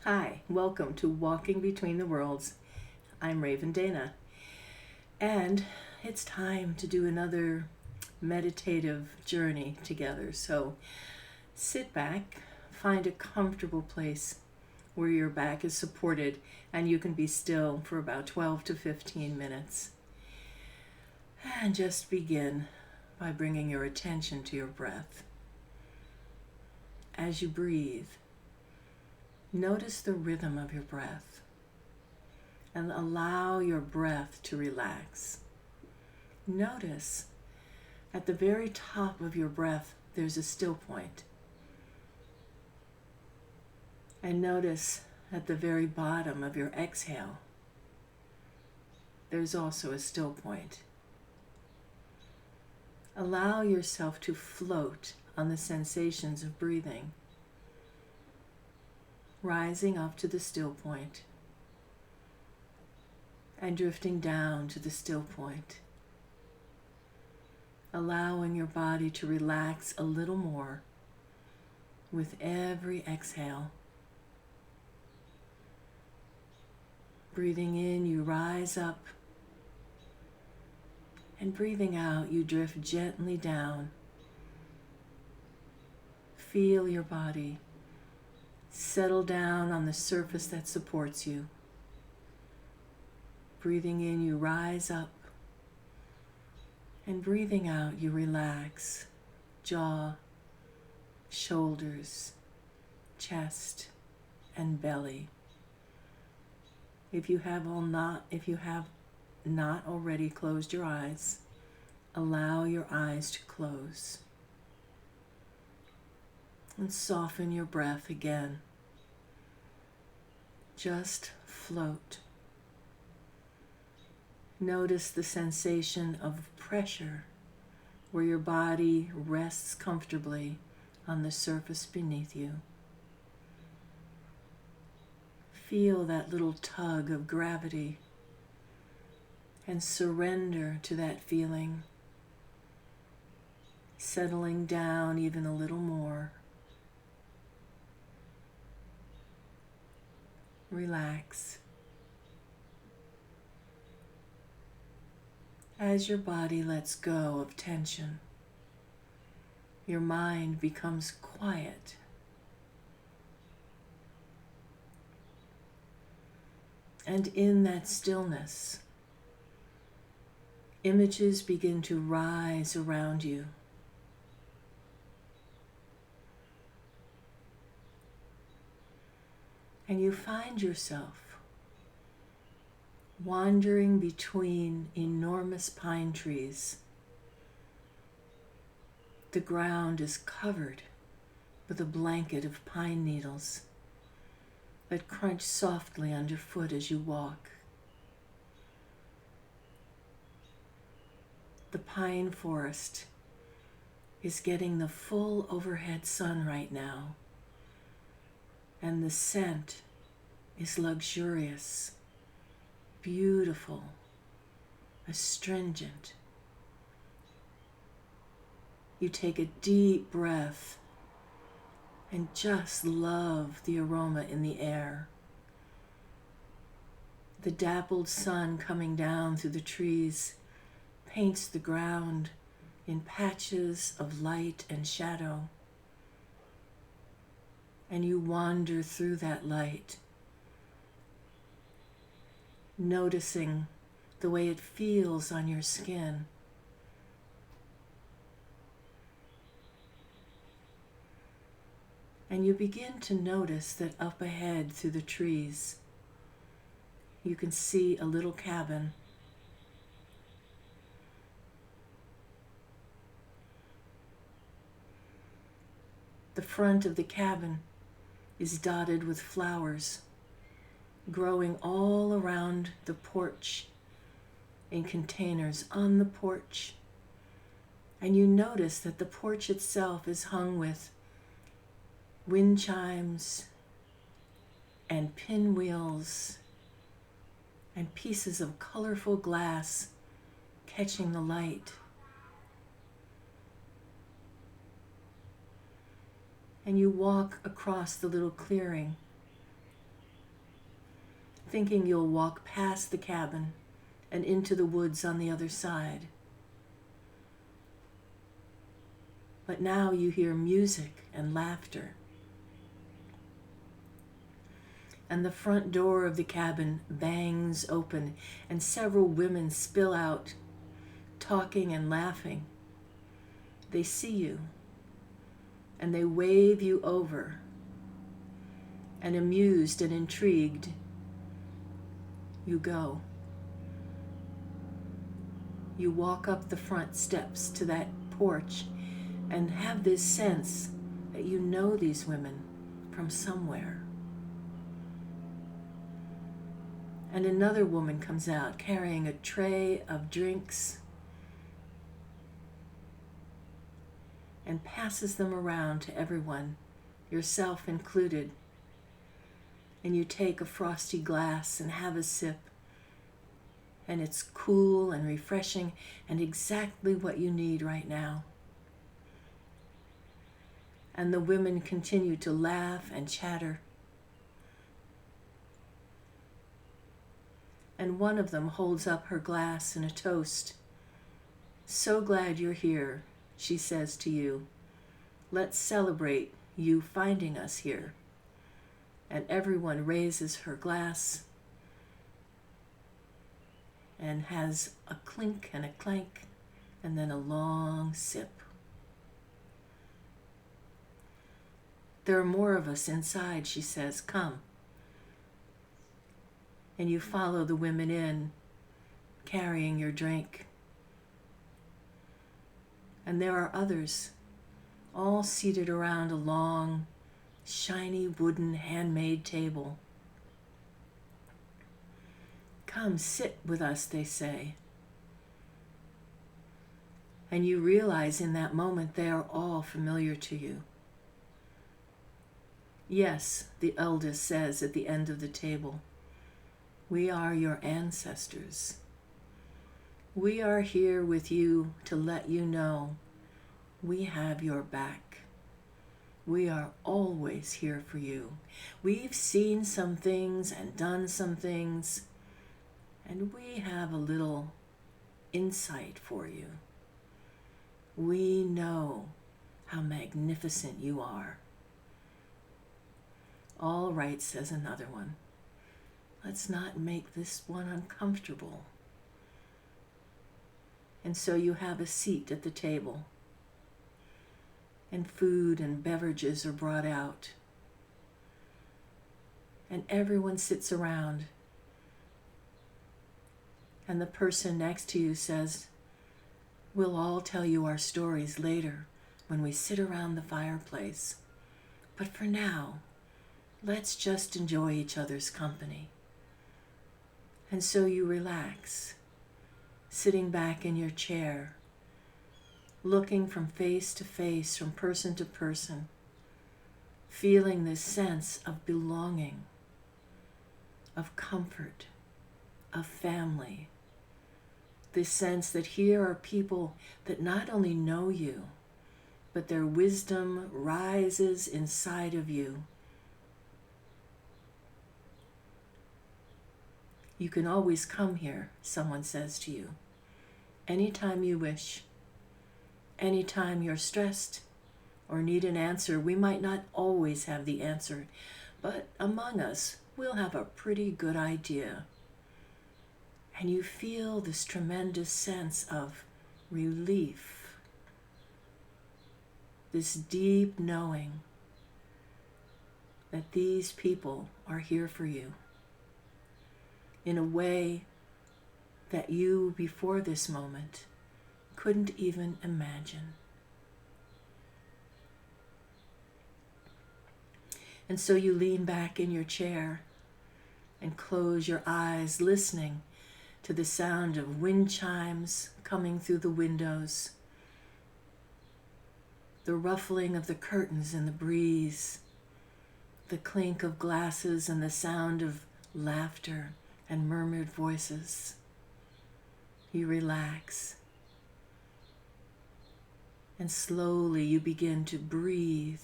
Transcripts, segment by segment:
Hi, welcome to Walking Between the Worlds. I'm Raven Dana, and it's time to do another meditative journey together. So sit back, find a comfortable place where your back is supported and you can be still for about 12 to 15 minutes. And just begin by bringing your attention to your breath. As you breathe, notice the rhythm of your breath and allow your breath to relax. Notice at the very top of your breath there's a still point. And notice at the very bottom of your exhale there's also a still point. Allow yourself to float on the sensations of breathing, rising up to the still point and drifting down to the still point, allowing your body to relax a little more with every exhale. Breathing in, you rise up, and breathing out, you drift gently down. Feel your body settle down on the surface that supports you. Breathing in, you rise up, and breathing out, you relax jaw, shoulders, chest, and belly. If you have not already closed your eyes, allow your eyes to close. And soften your breath again. Just float. Notice the sensation of pressure where your body rests comfortably on the surface beneath you. Feel that little tug of gravity and surrender to that feeling, settling down even a little more. Relax. As your body lets go of tension, your mind becomes quiet. And in that stillness, images begin to rise around you. And you find yourself wandering between enormous pine trees. The ground is covered with a blanket of pine needles that crunch softly underfoot as you walk. The pine forest is getting the full overhead sun right now, and the scent is luxurious, beautiful, astringent. You take a deep breath and just love the aroma in the air. The dappled sun coming down through the trees paints the ground in patches of light and shadow. And you wander through that light, noticing the way it feels on your skin. And you begin to notice that up ahead through the trees, you can see a little cabin. The front of the cabin is dotted with flowers, growing all around the porch in containers on the porch. And you notice that the porch itself is hung with wind chimes and pinwheels and pieces of colorful glass catching the light. And you walk across the little clearing thinking you'll walk past the cabin and into the woods on the other side. But now you hear music and laughter. And the front door of the cabin bangs open, and several women spill out, talking and laughing. They see you, and they wave you over. And amused and intrigued, you go. You walk up the front steps to that porch and have this sense that you know these women from somewhere. And another woman comes out carrying a tray of drinks and passes them around to everyone, yourself included. And you take a frosty glass and have a sip. And it's cool and refreshing and exactly what you need right now. And the women continue to laugh and chatter. And one of them holds up her glass in a toast. "So glad you're here," she says to you. "Let's celebrate you finding us here." And everyone raises her glass and has a clink and a clank and then a long sip. "There are more of us inside," she says. "Come." And you follow the women in, carrying your drink. And there are others, all seated around a long, shiny wooden handmade table. "Come sit with us," they say. And you realize in that moment they are all familiar to you. "Yes," the eldest says at the end of the table, "we are your ancestors. We are here with you to let you know we have your back. We are always here for you. We've seen some things and done some things, and we have a little insight for you. We know how magnificent you are." "All right," says another one. "Let's not make this one uncomfortable." And so you have a seat at the table, and food and beverages are brought out, and everyone sits around, and the person next to you says, "We'll all tell you our stories later when we sit around the fireplace, but for now, let's just enjoy each other's company." And so you relax, sitting back in your chair, looking from face to face, from person to person, feeling this sense of belonging, of comfort, of family, this sense that here are people that not only know you, but their wisdom rises inside of you. "You can always come here," someone says to you, "anytime you wish. Anytime you're stressed or need an answer. We might not always have the answer, but among us, we'll have a pretty good idea." And you feel this tremendous sense of relief, this deep knowing that these people are here for you in a way that you, before this moment, couldn't even imagine. And so you lean back in your chair and close your eyes, listening to the sound of wind chimes coming through the windows, the ruffling of the curtains in the breeze, the clink of glasses and the sound of laughter and murmured voices. You relax, and slowly you begin to breathe,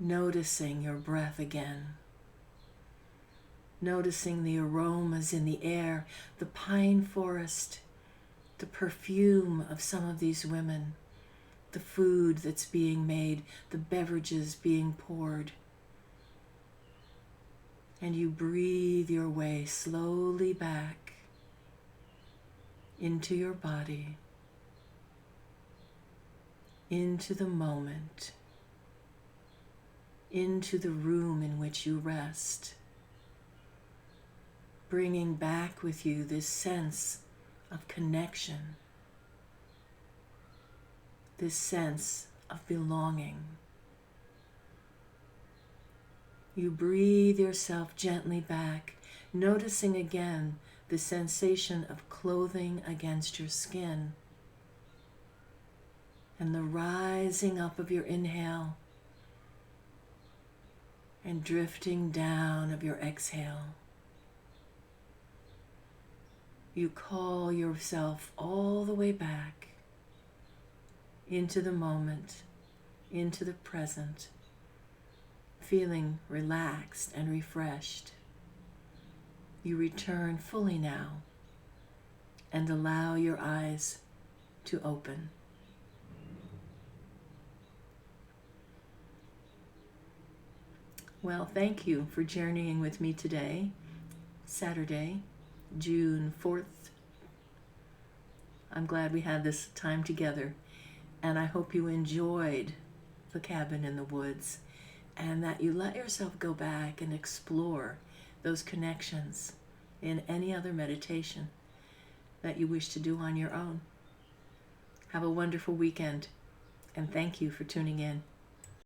noticing your breath again. noticing the aromas in the air, the pine forest, the perfume of some of these women, the food that's being made, the beverages being poured. And you breathe your way slowly back into your body, into the moment, into the room in which you rest, bringing back with you this sense of connection, this sense of belonging. You breathe yourself gently back, noticing again the sensation of clothing against your skin and the rising up of your inhale and drifting down of your exhale. You call yourself all the way back into the moment, into the present, feeling relaxed and refreshed. You return fully now and allow your eyes to open. Well, thank you for journeying with me today, Saturday, June 4th. I'm glad we had this time together, and I hope you enjoyed the cabin in the woods and that you let yourself go back and explore those connections in any other meditation that you wish to do on your own. Have a wonderful weekend, and thank you for tuning in.